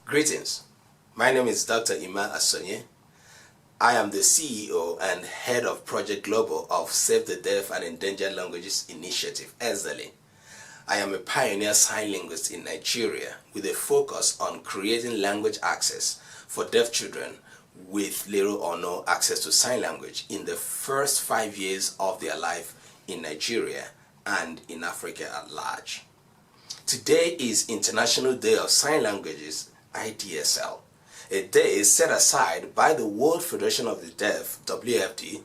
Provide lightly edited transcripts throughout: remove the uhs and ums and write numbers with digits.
Greetings, my name is Dr. Asonye. I am the CEO and Head of Project Global of Save the Deaf and Endangered Languages Initiative, S-DELI. I am a pioneer sign linguist in Nigeria with a focus on creating language access for deaf children with little or no access to sign language in the first 5 years of their life in Nigeria and in Africa at large. Today is International Day of Sign Languages, IDSL. A day is set aside by the World Federation of the Deaf, WFD,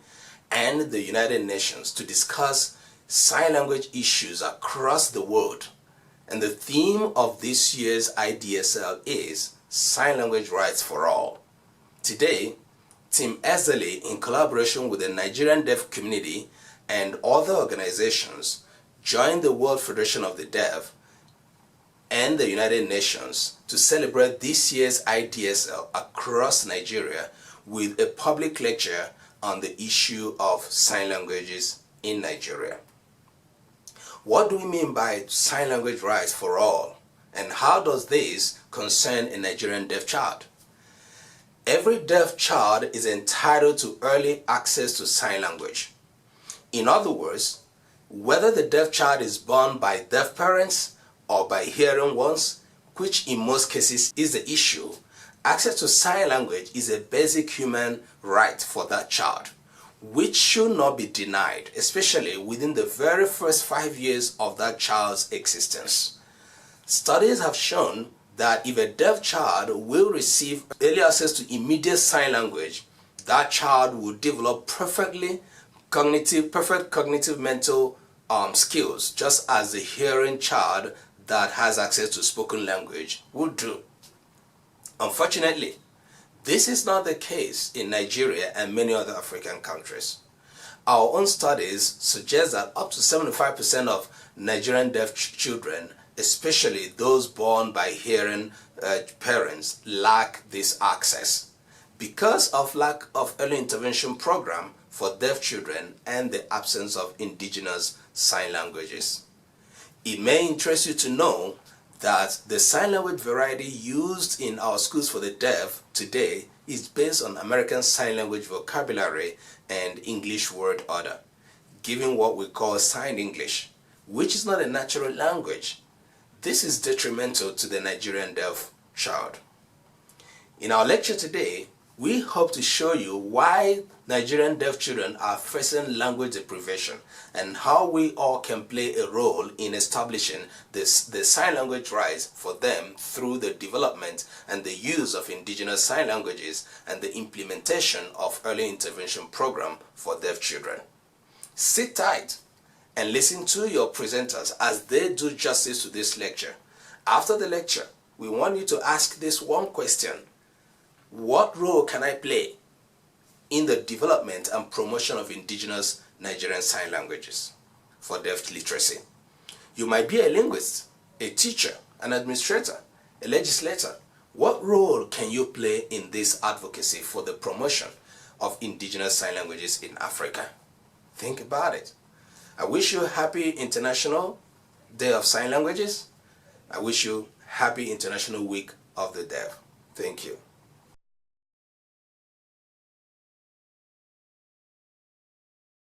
and the United Nations to discuss sign language issues across the world. And the theme of this year's IDSL is Sign Language Rights for All. Today, Team S-DELI, in collaboration with the Nigerian deaf community and other organizations, joined the World Federation of the Deaf and the United Nations to celebrate this year's IDSL across Nigeria with a public lecture on the issue of sign languages in Nigeria. What do we mean by sign language rights for all, and how does this concern a Nigerian deaf child? Every deaf child is entitled to early access to sign language. In other words, whether the deaf child is born by deaf parents or by hearing ones, which in most cases is the issue, access to sign language is a basic human right for that child, which should not be denied, especially within the very first 5 years of that child's existence. Studies have shown that if a deaf child will receive early access to immediate sign language, that child will develop perfect cognitive mental skills, just as the hearing child that has access to spoken language would do. Unfortunately, this is not the case in Nigeria and many other African countries. Our own studies suggest that up to 75% of Nigerian deaf children, especially those born by hearing parents, lack this access because of lack of early intervention program for deaf children and the absence of indigenous sign languages. It may interest you to know that the sign language variety used in our schools for the deaf today is based on American Sign Language vocabulary and English word order, giving what we call Sign English, which is not a natural language. This is detrimental to the Nigerian deaf child. In our lecture today, we hope to show you why Nigerian deaf children are facing language deprivation and how we all can play a role in establishing the sign language rights for them through the development and the use of indigenous sign languages and the implementation of early intervention program for deaf children. Sit tight and listen to your presenters as they do justice to this lecture. After the lecture, we want you to ask this one question: what role can I play in the development and promotion of indigenous Nigerian sign languages for deaf literacy? You might be a linguist, a teacher, an administrator, a legislator. What role can you play in this advocacy for the promotion of indigenous sign languages in Africa? Think about it. I wish you a happy International Day of Sign Languages. I wish you happy International Week of the Deaf. Thank you.